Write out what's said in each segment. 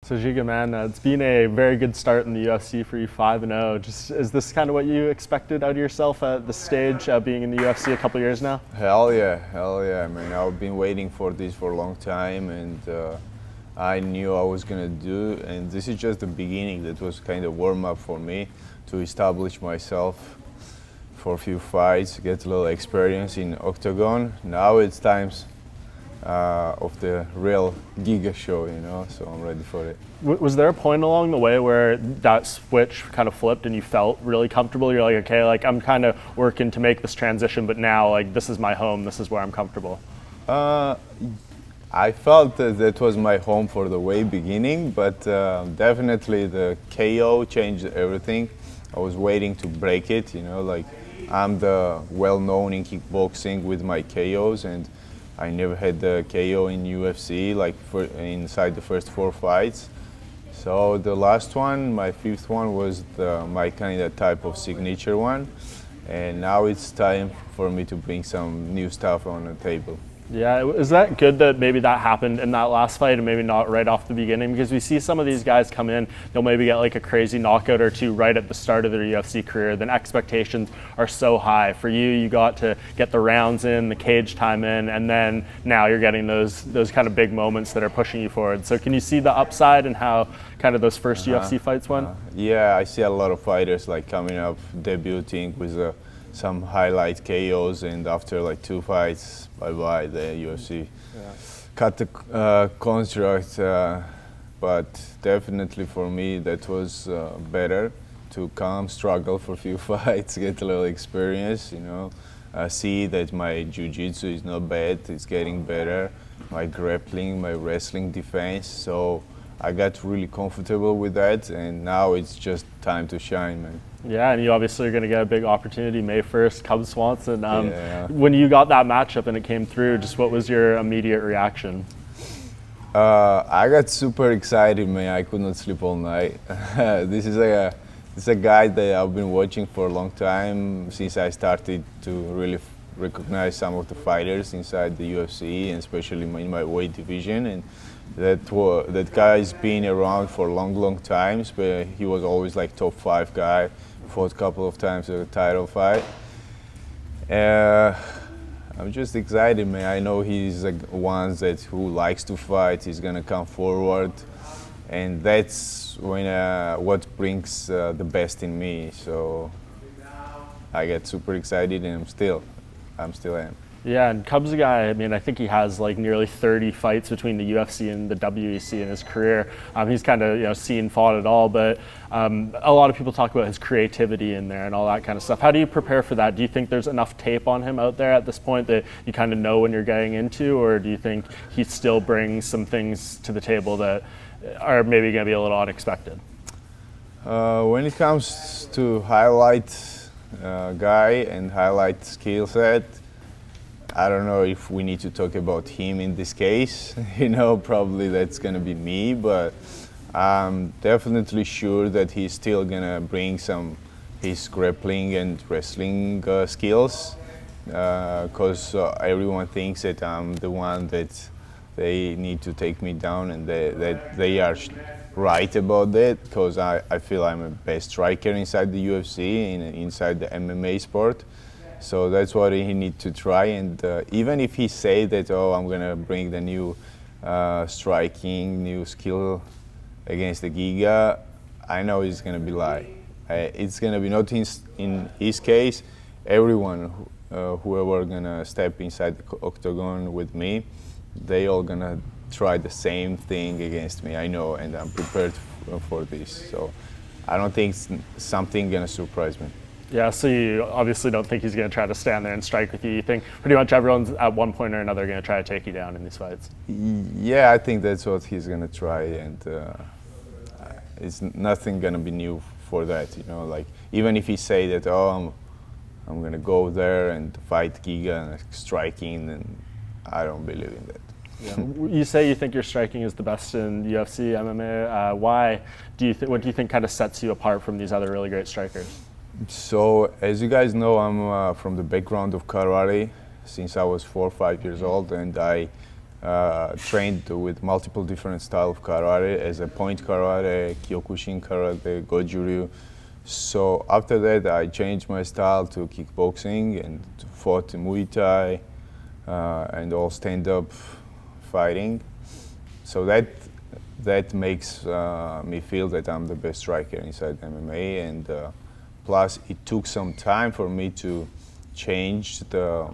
So Giga, man, it's been a very good start in the UFC for you, 5-0. Just is this kind of what you expected out of yourself at the stage, being in the UFC a couple years now? Hell yeah. I mean, I've been waiting for this for a long time, and I knew I was gonna do. And this is just the beginning. That was kind of warm up for me to establish myself for a few fights, get a little experience in octagon. Now it's times of the real Giga show, so I'm ready for it. Was there a point along the way where that switch kind of flipped and you felt really comfortable? You're like, okay, like I'm kind of working to make this transition, but now like this is my home, this is where I'm comfortable. I felt that was my home for the way beginning, but definitely the KO changed everything. I was waiting to break it, like I'm the well-known in kickboxing with my KOs, and I never had the KO in UFC, like inside the first 4 fights. So the last one, my 5th one, was my kind of type of signature one. And now it's time for me to bring some new stuff on the table. Yeah, is that good that maybe that happened in that last fight and maybe not right off the beginning? Because we see some of these guys come in, they'll maybe get like a crazy knockout or two right at the start of their UFC career, then expectations are so high. For you, you got to get the rounds in, the cage time in, and then now you're getting those kind of big moments that are pushing you forward. So can you see the upside and how kind of those first UFC fights went? Yeah, I see a lot of fighters like coming up, debuting with some highlight KOs, and after like 2 fights, bye-bye, the UFC cut the contract. But definitely for me, that was better to come, struggle for a few fights, get a little experience, see that my jiu-jitsu is not bad, it's getting better, my grappling, my wrestling defense. So I got really comfortable with that, and now it's just time to shine, man. Yeah, and you obviously are going to get a big opportunity May 1st, Cub Swanson. When you got that matchup and it came through, just what was your immediate reaction? I got super excited, man. I could not sleep all night. This is a guy that I've been watching for a long time, since I started to really recognize some of the fighters inside the UFC, and especially in my weight division. And that guy's been around for a long times, but he was always like top 5 guy. Fought a couple of times a title fight. I'm just excited, man. I know he's one who likes to fight. He's gonna come forward, and that's what brings the best in me. So I get super excited, and I'm still am. Yeah, and Cub's a guy, I mean, I think he has like nearly 30 fights between the UFC and the WEC in his career. He's kind of, seen, fought it all, but a lot of people talk about his creativity in there and all that kind of stuff. How do you prepare for that? Do you think there's enough tape on him out there at this point that you kind of know when you're getting into, or do you think he still brings some things to the table that are maybe going to be a little unexpected? When it comes to highlight guy and highlight skill set, I don't know if we need to talk about him in this case. Probably that's gonna be me, but I'm definitely sure that he's still gonna bring some his grappling and wrestling skills, because everyone thinks that I'm the one that they need to take me down, and that they are right about that, because I feel I'm a best striker inside the UFC, inside the MMA sport. So that's what he needs to try, and even if he say that, I'm gonna bring the new striking, new skill against the Giga, I know it's gonna be lie. It's gonna be not in his case. Everyone, whoever gonna step inside the octagon with me, they all gonna try the same thing against me. I know, and I'm prepared for this. So I don't think something gonna surprise me. Yeah, so you obviously don't think he's going to try to stand there and strike with you. You think pretty much everyone's at one point or another going to try to take you down in these fights? Yeah, I think that's what he's going to try, and it's nothing going to be new for that. Like even if he say that, I'm going to go there and fight Giga and striking, then I don't believe in that. Yeah. You say you think your striking is the best in UFC, MMA. Why do you what do you think kind of sets you apart from these other really great strikers? So, as you guys know, I'm from the background of karate since I was 4 or 5 years old, and I trained with multiple different styles of karate, as a point karate, kyokushin karate, goju-ryu. So after that, I changed my style to kickboxing and fought Muay Thai and all stand-up fighting. So that makes me feel that I'm the best striker inside MMA, and plus it took some time for me to change the,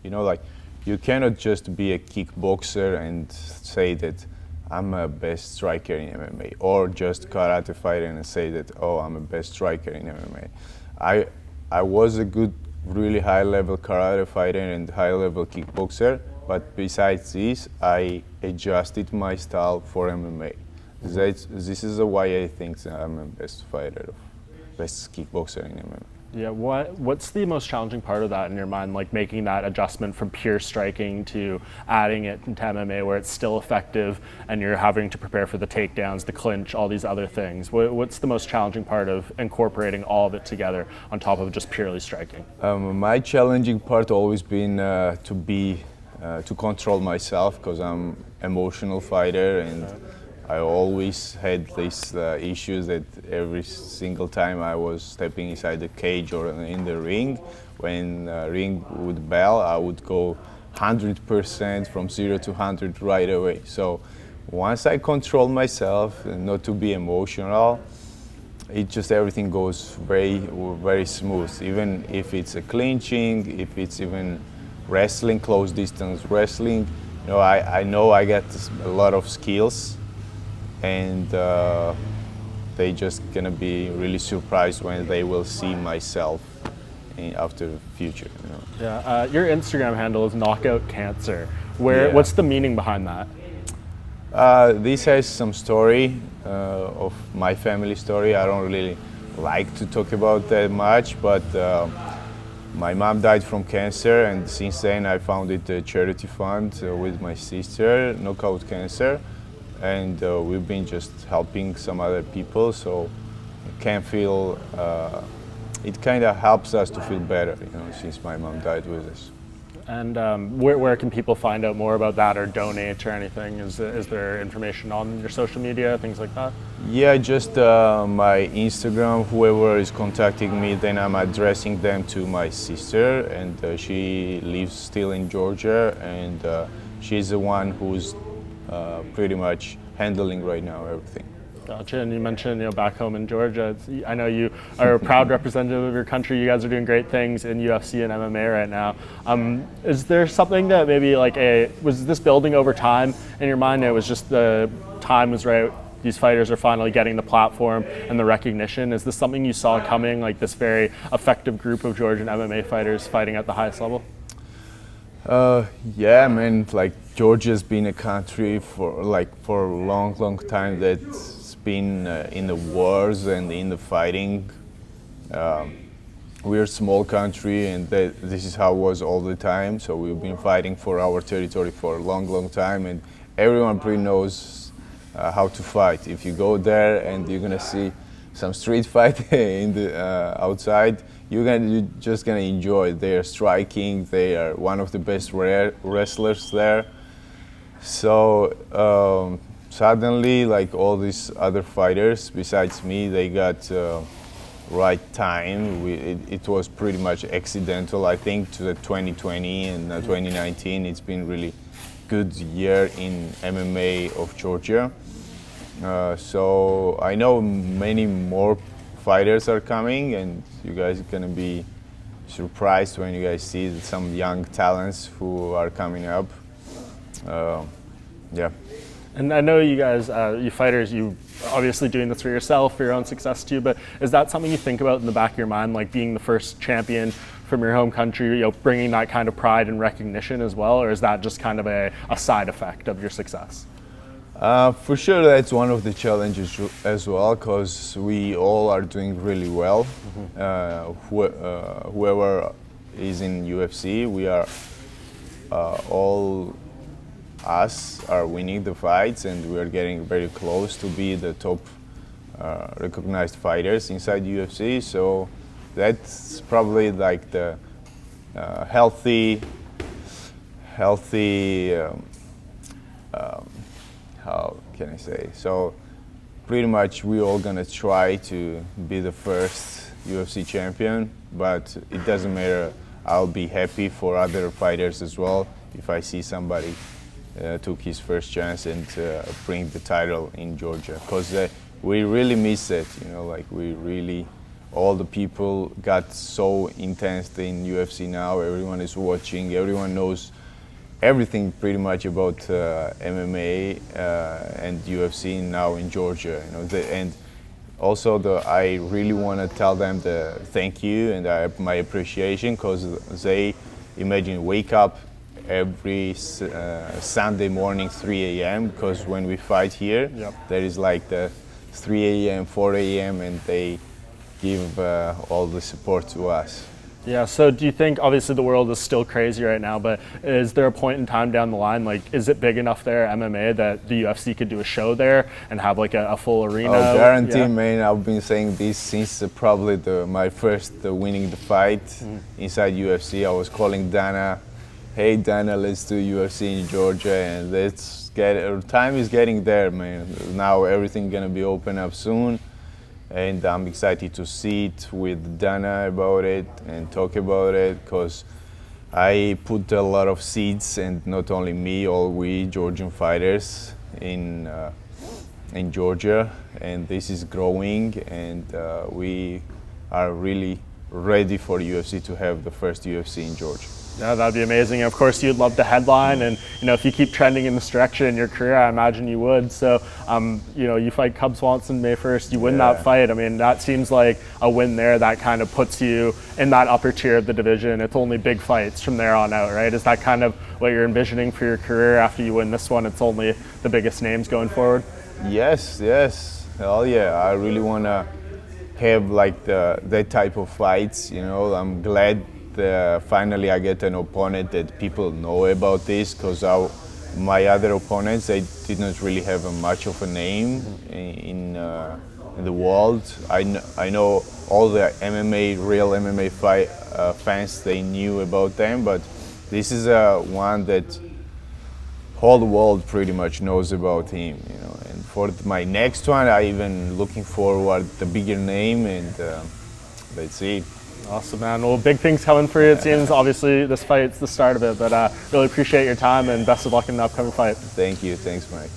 like you cannot just be a kickboxer and say that I'm a best striker in MMA, or just karate fighter and say that, oh, I'm a best striker in MMA. I was a good, really high-level karate fighter and high-level kickboxer, but besides this, I adjusted my style for MMA. This is why I think that I'm a best fighter, best kickboxer in MMA. Yeah, what's the most challenging part of that in your mind, like making that adjustment from pure striking to adding it into MMA where it's still effective and you're having to prepare for the takedowns, the clinch, all these other things? What's the most challenging part of incorporating all of it together on top of just purely striking? My challenging part always been to control myself, because I'm emotional fighter, and I always had these issues that every single time I was stepping inside the cage or in the ring, when ring would bell, I would go 100% from 0 to 100 right away. So once I control myself and not to be emotional, it just everything goes very, very smooth. Even if it's a clinching, if it's even wrestling, close distance wrestling, I know I got a lot of skills. And they just gonna be really surprised when they will see myself after the future. Yeah, your Instagram handle is Knockout Cancer. What's the meaning behind that? This has some story of my family story. I don't really like to talk about that much, but my mom died from cancer, and since then I founded a charity fund with my sister, Knockout Cancer. And we've been just helping some other people, so it kind of helps us to feel better, since my mom died with us. And where can people find out more about that or donate or anything? Is there information on your social media, things like that? Yeah, just my Instagram. Whoever is contacting me, then I'm addressing them to my sister, and she lives still in Georgia, and she's the one who's pretty much handling right now everything. Gotcha. And you mentioned, back home in Georgia, I know you are a proud representative of your country. You guys are doing great things in UFC and MMA right now. Is there something that maybe was this building over time in your mind? It was just the time was right. These fighters are finally getting the platform and the recognition. Is this something you saw coming, like this very effective group of Georgian MMA fighters fighting at the highest level? Yeah, man. Georgia's been a country for a long time that's been in the wars and in the fighting. We're a small country, and this is how it was all the time. So we've been fighting for our territory for a long time, and everyone pretty knows how to fight. If you go there and you're gonna see some street fight in the outside, you're just gonna enjoy their striking. They are one of the best wrestlers there. So suddenly, all these other fighters besides me, they got right time. It was pretty much accidental, I think, to the 2020 and 2019. It's been really good year in MMA of Georgia. So I know many more fighters are coming, and you guys are gonna be surprised when you guys see some young talents who are coming up. Yeah. And I know you guys, you fighters, you obviously doing this for yourself, for your own success too, but is that something you think about in the back of your mind, like being the first champion from your home country, bringing that kind of pride and recognition as well, or is that just kind of a side effect of your success? For sure, that's one of the challenges as well, because we all are doing really well. Whoever is in UFC, we are all us are winning the fights, and we are getting very close to be the top recognized fighters inside UFC. So that's probably healthy how can I say? So pretty much we all gonna try to be the first UFC champion, but it doesn't matter. I'll be happy for other fighters as well if I see somebody took his first chance and bring the title in Georgia, because we really miss it. You know, like we really, all the people got so intense in UFC now. Everyone is watching. Everyone knows everything pretty much about MMA and UFC now in Georgia. You know, and also I really want to tell them the thank you and my appreciation, because they imagine wake up every Sunday morning 3 a.m. because when we fight here, Yep. there is like the 3 a.m., 4 a.m. and they give all the support to us. Yeah, so do you think, obviously the world is still crazy right now, but is there a point in time down the line, like, is it big enough there, MMA, that the UFC could do a show there and have like a full arena? Oh, guarantee, yeah. man. I've been saying this since probably my first winning the fight inside UFC. I was calling Dana, hey Dana, let's do UFC in Georgia, and time is getting there, man. Now everything gonna be open up soon. And I'm excited to see it with Dana about it and talk about it, because I put a lot of seeds, and not only me, all we Georgian fighters in Georgia, and this is growing, and we are really ready for UFC to have the first UFC in Georgia. Yeah, that'd be amazing. Of course, you'd love to headline, and if you keep trending in this direction in your career, I imagine you would. So, you fight Cub Swanson May 1st. You win that fight. I mean, that seems like a win there. That kind of puts you in that upper tier of the division. It's only big fights from there on out, right? Is that kind of what you're envisioning for your career after you win this one? It's only the biggest names going forward. Yes. Hell yeah! I really wanna have like that type of fights. I'm glad. Finally I get an opponent that people know about this, because my other opponents, they did not really have much of a name in the world. I know all the real MMA fans, they knew about them, but this is one that whole world pretty much knows about him. And for my next one, I even looking forward the bigger name, and let's see. Awesome, man. Well, big things coming for you, it seems. Obviously, this fight's the start of it, but really appreciate your time, and best of luck in the upcoming fight. Thank you. Thanks, Mike.